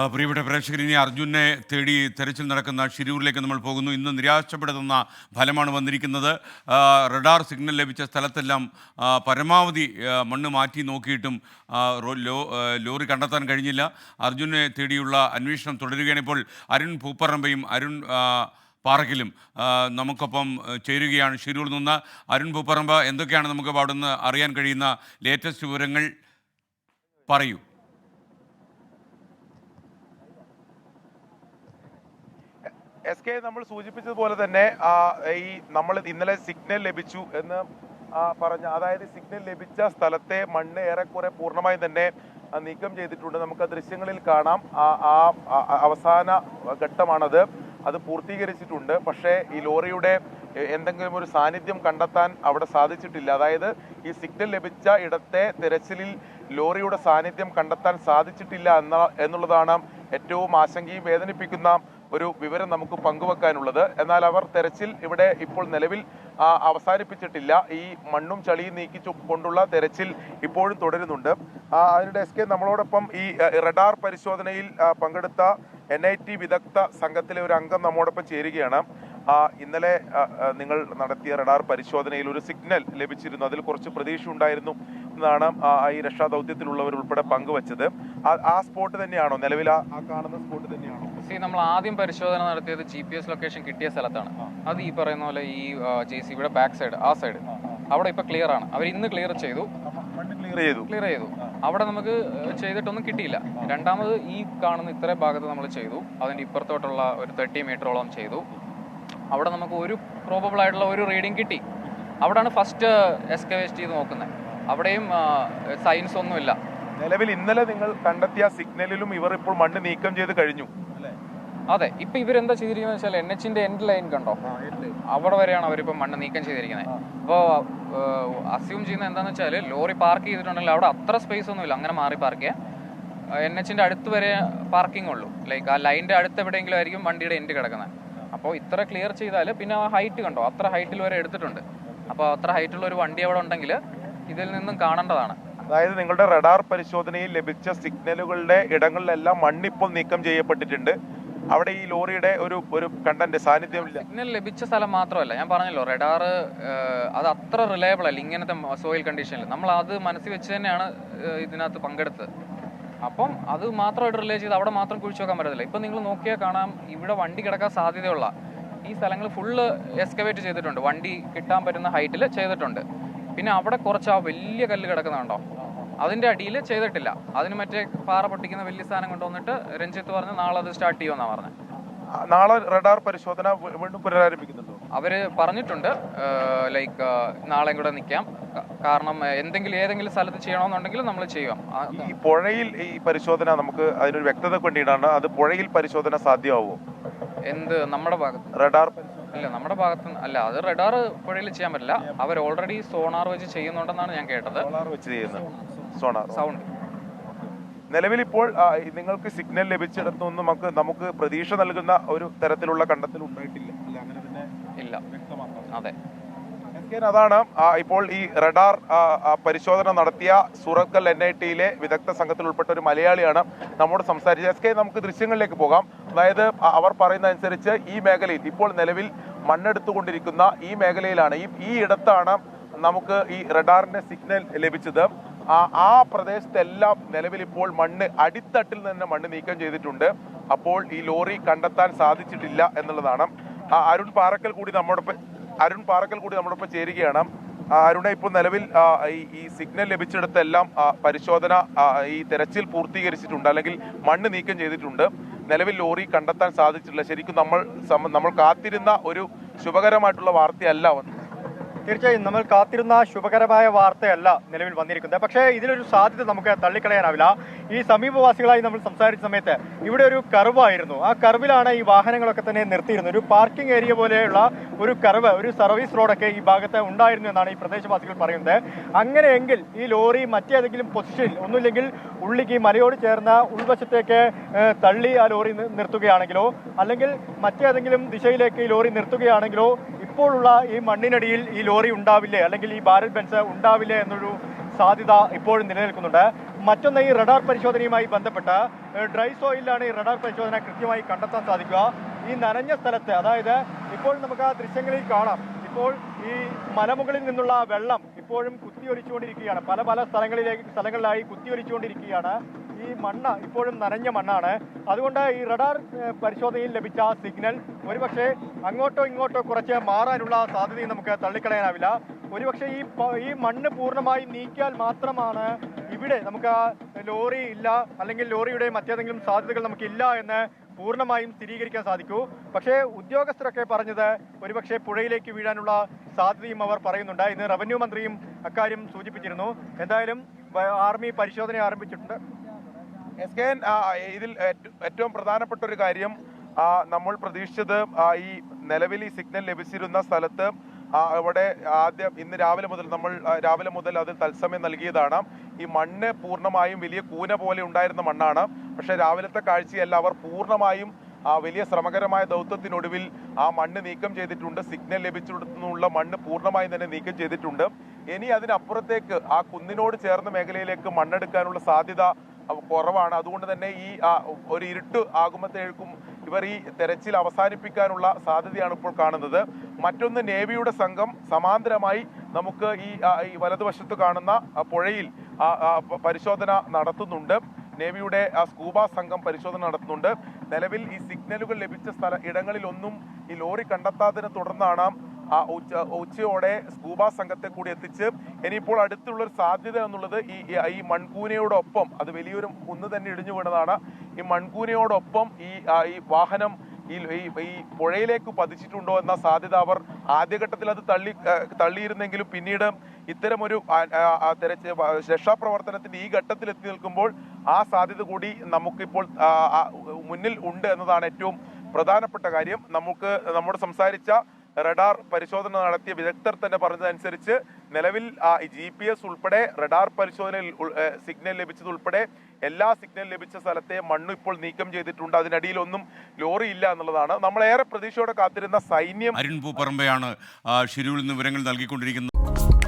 പ്രിയപ്പെട്ട പ്രേക്ഷകർ, ഇനി അർജുനെ തേടി തെരച്ചിൽ നടക്കുന്ന ഷിരൂരിലേക്ക് നമ്മൾ പോകുന്നു. ഇന്ന് നിരാശപ്പെടുത്തുന്ന ഫലമാണ് വന്നിരിക്കുന്നത്. റഡാർ സിഗ്നൽ ലഭിച്ച സ്ഥലത്തെല്ലാം പരമാവധി മണ്ണ് മാറ്റി നോക്കിയിട്ടും ലോറി കണ്ടെത്താൻ കഴിഞ്ഞില്ല. അർജുനെ തേടിയുള്ള അന്വേഷണം തുടരുകയാണ്. ഇപ്പോൾ അരുൺ പൂപ്പറമ്പയും അരുൺ പാറക്കിലും നമുക്കൊപ്പം ചേരുകയാണ് ഷിരൂരിൽ നിന്ന്. അരുൺ പൂപ്പറമ്പ, എന്തൊക്കെയാണ് നമുക്ക് അവിടെ നിന്ന് അറിയാൻ കഴിയുന്ന ലേറ്റസ്റ്റ് വിവരങ്ങൾ? പറയൂ. SK നമ്മൾ സൂചിപ്പിച്ചതുപോലെ തന്നെ നമ്മൾ ഇന്നലെ സിഗ്നൽ ലഭിച്ചു എന്ന് പറഞ്ഞ, അതായത് സിഗ്നൽ ലഭിച്ച സ്ഥലത്തെ മണ്ണ് ഏറെക്കുറെ പൂർണ്ണമായി തന്നെ നീക്കം ചെയ്തിട്ടുണ്ട്. നമുക്ക് ദൃശ്യങ്ങളിൽ കാണാം. അവസാന ഘട്ടമാണത്. അത് പൂർത്തീകരിച്ചിട്ടുണ്ട്. പക്ഷേ ഈ ലോറിയുടെ എന്തെങ്കിലും ഒരു സാന്നിധ്യം കണ്ടെത്താൻ അവിടെ സാധിച്ചിട്ടില്ല. അതായത് ഈ സിഗ്നൽ ലഭിച്ച ഇടത്തെ തെരച്ചിലിൽ ലോറിയുടെ സാന്നിധ്യം കണ്ടെത്താൻ സാധിച്ചിട്ടില്ല എന്നുള്ളതാണ് ഏറ്റവും ആശങ്കയും വേദനിപ്പിക്കുന്ന ഒരു വിവരം നമുക്ക് പങ്കുവെക്കാനുള്ളത്. എന്നാൽ അവർ തെരച്ചിൽ ഇവിടെ ഇപ്പോൾ നിലവിൽ അവസാനിപ്പിച്ചിട്ടില്ല. ഈ മണ്ണും ചളിയും നീക്കി കൊണ്ടുള്ള തെരച്ചിൽ ഇപ്പോഴും തുടരുന്നുണ്ട്. അതിനിടെ SK നമ്മളോടൊപ്പം ഈ റഡാർ പരിശോധനയിൽ പങ്കെടുത്ത NIT വിദഗ്ധ സംഘത്തിലെ ഒരു അംഗം നമ്മോടൊപ്പം ചേരുകയാണ്. ഇന്നലെ നിങ്ങൾ നടത്തിയ റഡാർ പരിശോധനയിൽ ഒരു സിഗ്നൽ ലഭിച്ചിരുന്നു. അതിൽ കുറച്ച് പ്രതീക്ഷ ഉണ്ടായിരുന്നു എന്നാണ് ഈ രക്ഷാദൗത്യത്തിലുള്ളവർ ഉൾപ്പെടെ പങ്കുവച്ചത്. ആ സ്പോട്ട് തന്നെയാണോ നിലവിൽ? ആ കാണുന്ന സ്പോട്ട് തന്നെയാണോ? നമ്മൾ ആദ്യം പരിശോധന നടത്തിയത് GPS ലൊക്കേഷൻ കിട്ടിയ സ്ഥലത്താണ്. അത് ഈ പറയുന്ന പോലെ ഈ JCBയുടെ ബാക്ക് സൈഡ്, ആ സൈഡ് അവിടെ ഇപ്പൊ ക്ലിയർ ആണ്. അവർ ഇന്ന് ക്ലിയർ ചെയ്തു. അവിടെ നമുക്ക് ചെയ്തിട്ടൊന്നും കിട്ടിയില്ല. രണ്ടാമത് ഈ കാണുന്ന ഇത്ര ഭാഗത്ത് നമ്മൾ ചെയ്തു. അതിന്റെ ഇപ്പുറത്തോട്ടുള്ള ഒരു 30 മീറ്ററോളം ചെയ്തു. അവിടെ നമുക്ക് ഒരു പ്രോബബിൾ ആയിട്ടുള്ള ഒരു റീഡിങ് കിട്ടി. അവിടെയാണ് ഫസ്റ്റ് എക്സ്കവേറ്റ് ചെയ്ത് നോക്കുന്നത്. അവിടെയും സയൻസ് ഒന്നുമില്ല. നിലവിൽ ഇന്നലെ നിങ്ങൾ കണ്ടെത്തിയ സിഗ്നലിലും ഇവർ ഇപ്പോൾ മണ്ണ് നീക്കം ചെയ്ത് കഴിഞ്ഞു. അതെ, ഇപ്പൊ ഇവരെന്താ ചെയ്തിരിക്കുന്നത് വെച്ചാൽ NHന്റെ എൻഡ് ലൈൻ കണ്ടോ, അവിടെ വരെയാണ് അവരിപ്പം മണ്ണ് നീക്കം ചെയ്തിരിക്കുന്നത്. അപ്പോൾ അസ്യൂം ചെയ്യുന്നത് എന്താണെന്ന് വെച്ചാൽ ലോറി പാർക്ക് ചെയ്തിട്ടുണ്ടെങ്കിൽ അവിടെ അത്ര സ്പേസ് ഒന്നുമില്ല അങ്ങനെ മാറി പാർക്ക് ചെയ്യാൻ. NHന്റെ അടുത്ത് വരെ പാർക്കിംഗ് ഉള്ളൂ. ലൈക്ക് ആ ലൈനിന്റെ അടുത്ത് എവിടെയെങ്കിലും ആയിരിക്കും വണ്ടിയുടെ എൻഡ് കിടക്കുന്നത്. അപ്പോൾ ഇത്ര ക്ലിയർ ചെയ്താൽ പിന്നെ ആ ഹൈറ്റ് കണ്ടോ, അത്ര ഹൈറ്റിൽ വരെ എടുത്തിട്ടുണ്ട്. അപ്പോൾ അത്ര ഹൈറ്റുള്ള ഒരു വണ്ടി അവിടെ ഉണ്ടെങ്കിൽ ഇതിൽ നിന്നും കാണേണ്ടതാണ്. അതായത് നിങ്ങളുടെ റഡാർ പരിശോധനയിൽ ലഭിച്ച സിഗ്നലുകളുടെ ഇടങ്ങളിലെല്ലാം മണ്ണിപ്പോൾ നീക്കം ചെയ്യപ്പെട്ടിട്ടുണ്ട്. അവിടെ ഈ ലോറിയുടെ ഒരു കണ്ടന്റ് സാന്നിധ്യമില്ല. സിഗ്നൽ ലഭിച്ച സ്ഥലം മാത്രമല്ല, ഞാൻ പറഞ്ഞല്ലോ റഡാർ അത് അത്ര റിലയബിൾ അല്ല ഇങ്ങനത്തെ സോയിൽ കണ്ടീഷനിൽ. നമ്മൾ അത് മനസ്സിൽ വെച്ച് തന്നെയാണ് ഇതിനകത്ത് പങ്കെടുത്തത്. അപ്പം അത് മാത്രമായിട്ട് റിലേ ചെയ്ത് അവിടെ മാത്രം കുഴിച്ചു വെക്കാൻ പറ്റത്തില്ല. ഇപ്പം നിങ്ങൾ നോക്കിയാൽ കാണാം, ഇവിടെ വണ്ടി കിടക്കാൻ സാധ്യതയുള്ള ഈ സ്ഥലങ്ങൾ ഫുള്ള് എക്സ്കവേറ്റ് ചെയ്തിട്ടുണ്ട്. വണ്ടി കിട്ടാൻ പറ്റുന്ന ഹൈറ്റിൽ ചെയ്തിട്ടുണ്ട്. പിന്നെ അവിടെ കുറച്ച് ആ വലിയ കല്ല് കിടക്കുന്നുണ്ടോ, അതിന്റെ അടിയിൽ ചെയ്തിട്ടില്ല. അതിന് മറ്റേ പാറ പൊട്ടിക്കുന്ന വലിയ സാധനം കൊണ്ടുവന്നിട്ട് രഞ്ജിത്ത് പറഞ്ഞ് നാളെ അത് സ്റ്റാർട്ട് ചെയ്യുമെന്നാണ് പറഞ്ഞത്. നാളെ റഡാർ പരിശോധന വീണ്ടും പുനരാരംഭിക്കുന്നുണ്ടോ? അവര് പറഞ്ഞിട്ടുണ്ട് ലൈക്ക് നാളെയും കൂടെ നിൽക്കാം. കാരണം ഏതെങ്കിലും സ്ഥലത്ത് ചെയ്യണമെന്നുണ്ടെങ്കിൽ നമ്മൾ ചെയ്യാം. ഈ പുഴയിൽ ഈ പരിശോധന നമുക്ക് അതിനൊരു വ്യക്തത വേണ്ടിയിട്ടാണ്. അത് പുഴയിൽ പരിശോധന സാധ്യമാവുമോ? എന്ത് നമ്മുടെ ഭാഗത്ത് റഡാർ ഇല്ല, നമ്മുടെ ഭാഗത്ത് അല്ല. അത് റഡാർ പുഴയിൽ ചെയ്യാൻ പറ്റില്ല. അവർ ഓൾറെഡി സോണാർ വെച്ച് ചെയ്യുന്നുണ്ടെന്നാണ് ഞാൻ കേട്ടത്. സൗണ്ട് നിലവിൽ ഇപ്പോൾ നിങ്ങൾക്ക് സിഗ്നൽ ലഭിച്ചിടത്തൊന്നും നമുക്ക് പ്രതീക്ഷ നൽകുന്ന ഒരു തരത്തിലുള്ള കണ്ടെത്തൽ ഉണ്ടായിട്ടില്ല. അങ്ങനെ തന്നെ ഇല്ല. അതെ, അതാണ് ഇപ്പോൾ ഈ റഡാർ പരിശോധന നടത്തിയ സൂറത്കൽ NITയിലെ വിദഗ്ധ സംഘത്തിൽ ഉൾപ്പെട്ട ഒരു മലയാളിയാണ് നമ്മോട് സംസാരിച്ചത്. SK നമുക്ക് ദൃശ്യങ്ങളിലേക്ക് പോകാം. അതായത് അവർ പറയുന്ന അനുസരിച്ച് ഈ മേഖലയിൽ ഇപ്പോൾ നിലവിൽ മണ്ണെടുത്തുകൊണ്ടിരിക്കുന്ന ഈ മേഖലയിലാണ്, ഈ ഇടത്താണ് നമുക്ക് ഈ റഡാറിന്റെ സിഗ്നൽ ലഭിച്ചത്. ആ പ്രദേശത്തെല്ലാം നിലവിൽ ഇപ്പോൾ മണ്ണ് അടിത്തട്ടിൽ നിന്ന് മണ്ണ് നീക്കം ചെയ്തിട്ടുണ്ട്. അപ്പോൾ ഈ ലോറി കണ്ടെത്താൻ സാധിച്ചിട്ടില്ല എന്നുള്ളതാണ്. അരുൺ പാറക്കൽ കൂടി നമ്മോടൊപ്പം ചേരുകയാണ്. അരുണെ, ഇപ്പോൾ നിലവിൽ ഈ സിഗ്നൽ ലഭിച്ചിടത്തെല്ലാം പരിശോധന ഈ തെരച്ചിൽ പൂർത്തീകരിച്ചിട്ടുണ്ട്, അല്ലെങ്കിൽ മണ്ണ് നീക്കം ചെയ്തിട്ടുണ്ട്. നിലവിൽ ലോറി കണ്ടെത്താൻ സാധിച്ചിട്ടില്ല. ശരിക്കും നമ്മൾ കാത്തിരുന്ന ഒരു ശുഭകരമായിട്ടുള്ള വാർത്തയല്ല വന്നത്. തീർച്ചയായും നമ്മൾ കാത്തിരുന്ന ശുഭകരമായ വാർത്തയല്ല നിലവിൽ വന്നിരിക്കുന്നത്. പക്ഷേ ഇതിലൊരു സാധ്യത നമുക്ക് തള്ളിക്കളയാനാവില്ല. ഈ സമീപവാസികളായി നമ്മൾ സംസാരിച്ച സമയത്ത് ഇവിടെ ഒരു കർവായിരുന്നു. ആ കർവിലാണ് ഈ വാഹനങ്ങളൊക്കെ തന്നെ നിർത്തിയിരുന്നത്. ഒരു പാർക്കിംഗ് ഏരിയ പോലെയുള്ള ഒരു കർവ്, ഒരു സർവീസ് റോഡൊക്കെ ഈ ഭാഗത്ത് ഉണ്ടായിരുന്നു എന്നാണ് ഈ പ്രദേശവാസികൾ പറയുന്നത്. അങ്ങനെയെങ്കിൽ ഈ ലോറി മറ്റേതെങ്കിലും പൊസിഷനിൽ, ഒന്നുമില്ലെങ്കിൽ ഉള്ളിക്ക് മലയോട് ചേർന്ന ഉൾവശത്തേക്ക് തള്ളി ആ ലോറി നിർത്തുകയാണെങ്കിലോ, അല്ലെങ്കിൽ മറ്റേതെങ്കിലും ദിശയിലേക്ക് ഈ ലോറി നിർത്തുകയാണെങ്കിലോ ഇപ്പോഴുള്ള ഈ മണ്ണിനടിയിൽ ഈ ലോറി ഉണ്ടാവില്ലേ, അല്ലെങ്കിൽ ഈ ഭാരത് ബെൻസ് ഉണ്ടാവില്ലേ എന്നൊരു സാധ്യത ഇപ്പോഴും നിലനിൽക്കുന്നുണ്ട്. മറ്റൊന്ന്, ഈ റഡാർ പരിശോധനയുമായി ബന്ധപ്പെട്ട് ഡ്രൈ സോയിലാണ് ഈ റഡാർ പരിശോധന കൃത്യമായി കണ്ടെത്താൻ സാധിക്കുക. ഈ നനഞ്ഞ സ്ഥലത്ത്, അതായത് ഇപ്പോൾ നമുക്ക് ആ ദൃശ്യങ്ങളിൽ കാണാം, ഇപ്പോൾ ഈ മലമുകളിൽ നിന്നുള്ള വെള്ളം ഇപ്പോഴും കുത്തിയൊലിച്ചുകൊണ്ടിരിക്കുകയാണ്. പല പല സ്ഥലങ്ങളിലായി കുത്തിയൊലിച്ചുകൊണ്ടിരിക്കുകയാണ്. ഈ മണ്ണ് ഇപ്പോഴും നനഞ്ഞ മണ്ണാണ്. അതുകൊണ്ട് ഈ റഡാർ പരിശോധനയിൽ ലഭിച്ച സിഗ്നൽ ഒരുപക്ഷെ അങ്ങോട്ടോ ഇങ്ങോട്ടോ കുറച്ച് മാറാനുള്ള സാധ്യതയും നമുക്ക് തള്ളിക്കളയാനാവില്ല. ഒരുപക്ഷെ ഈ മണ്ണ് പൂർണ്ണമായി നീക്കിയാൽ മാത്രമാണ് ഇവിടെ നമുക്ക് ലോറി ഇല്ല, അല്ലെങ്കിൽ ലോറിയുടെ മറ്റേതെങ്കിലും സാധ്യതകൾ നമുക്കില്ല എന്ന് പൂർണ്ണമായും സ്ഥിരീകരിക്കാൻ സാധിക്കൂ. പക്ഷേ ഉദ്യോഗസ്ഥരൊക്കെ പറഞ്ഞത് ഒരുപക്ഷെ പുഴയിലേക്ക് വീഴാനുള്ള സാധ്യതയും അവർ പറയുന്നുണ്ട്. ഇന്ന് റവന്യൂ മന്ത്രിയും അക്കാര്യം സൂചിപ്പിച്ചിരുന്നു. എന്തായാലും ആർമി പരിശോധന ആരംഭിച്ചിട്ടുണ്ട്. SKN, ഇതിൽ ഏറ്റവും പ്രധാനപ്പെട്ട ഒരു കാര്യം, നമ്മൾ പ്രതീക്ഷിച്ചത് ഈ നിലവിൽ ഈ സിഗ്നൽ ലഭിച്ചിരുന്ന സ്ഥലത്ത് അവിടെ ആദ്യം ഇന്ന് രാവിലെ മുതൽ അത് തത്സമയം നൽകിയതാണ്. ഈ മണ്ണ് പൂർണ്ണമായും വലിയ കൂന പോലെ ഉണ്ടായിരുന്ന മണ്ണാണ്. പക്ഷേ രാവിലത്തെ കാഴ്ചയല്ല, അവർ പൂർണ്ണമായും വലിയ ശ്രമകരമായ ദൗത്യത്തിനൊടുവിൽ ആ മണ്ണ് നീക്കം ചെയ്തിട്ടുണ്ട്. സിഗ്നൽ ലഭിച്ചിടത്തുനിന്നുള്ള മണ്ണ് പൂർണ്ണമായും തന്നെ നീക്കം ചെയ്തിട്ടുണ്ട്. ഇനി അതിനപ്പുറത്തേക്ക് ആ കുന്നിനോട് ചേർന്ന മേഖലയിലേക്ക് മണ്ണെടുക്കാനുള്ള സാധ്യത കുറവാണ്. അതുകൊണ്ട് തന്നെ ഈ ഒരു ഇരുട്ട് ആകുമ്പോഴത്തേക്കും ഇവർ ഈ തെരച്ചിൽ അവസാനിപ്പിക്കാനുള്ള സാധ്യതയാണ് ഇപ്പോൾ കാണുന്നത്. മറ്റൊന്ന്, നേവിയുടെ സംഘം സമാന്തരമായി നമുക്ക് ഈ വലതുവശത്ത് കാണുന്ന പുഴയിൽ പരിശോധന നടത്തുന്നുണ്ട്. നേവിയുടെ സ്കൂബ സംഘം പരിശോധന നടത്തുന്നുണ്ട്. നിലവിൽ ഈ സിഗ്നലുകൾ ലഭിച്ച ഇടങ്ങളിലൊന്നും ഈ ലോറി കണ്ടെത്താത്തതിനെ തുടർന്നാണ് ഉച്ചയോടെ സ്കൂബ സംഘത്തെ കൂടി എത്തിച്ച് ഇനിയിപ്പോൾ അടുത്തുള്ളൊരു സാധ്യത എന്നുള്ളത് ഈ മൺകൂനയോടൊപ്പം, അത് വലിയൊരു കുന്ന് തന്നെ ഇടിഞ്ഞു വീണതാണ്, ഈ മൺകൂനയോടൊപ്പം ഈ വാഹനം ഈ പുഴയിലേക്ക് പതിച്ചിട്ടുണ്ടോ എന്ന സാധ്യത അവർ ആദ്യഘട്ടത്തിൽ അത് തള്ളിയിരുന്നെങ്കിലും പിന്നീട് ഇത്തരമൊരു രക്ഷാപ്രവർത്തനത്തിന്റെ ഈ ഘട്ടത്തിൽ എത്തി നിൽക്കുമ്പോൾ ആ സാധ്യത കൂടി നമുക്കിപ്പോൾ മുന്നിൽ ഉണ്ട് എന്നതാണ് ഏറ്റവും പ്രധാനപ്പെട്ട കാര്യം. നമ്മോട് സംസാരിച്ച റഡാർ പരിശോധന നടത്തിയ വിദഗ്ധർ തന്നെ പറഞ്ഞതനുസരിച്ച് നിലവിൽ GPS ഉൾപ്പെടെ റഡാർ പരിശോധനയിൽ സിഗ്നൽ ലഭിച്ചതുൾപ്പെടെ എല്ലാ സിഗ്നൽ ലഭിച്ച സ്ഥലത്തെ മണ്ണ് ഇപ്പോൾ നീക്കം ചെയ്തിട്ടുണ്ട്. അതിനടിയിലൊന്നും ലോറി ഇല്ല എന്നുള്ളതാണ്. നമ്മളേറെ പ്രതീക്ഷയോടെ കാത്തിരുന്ന സൈന്യം. അരുൺ പൂപ്പറമ്പയാണ് ഷിരൂരിൽ നിന്ന് വിവരങ്ങൾ നൽകിക്കൊണ്ടിരിക്കുന്നത്.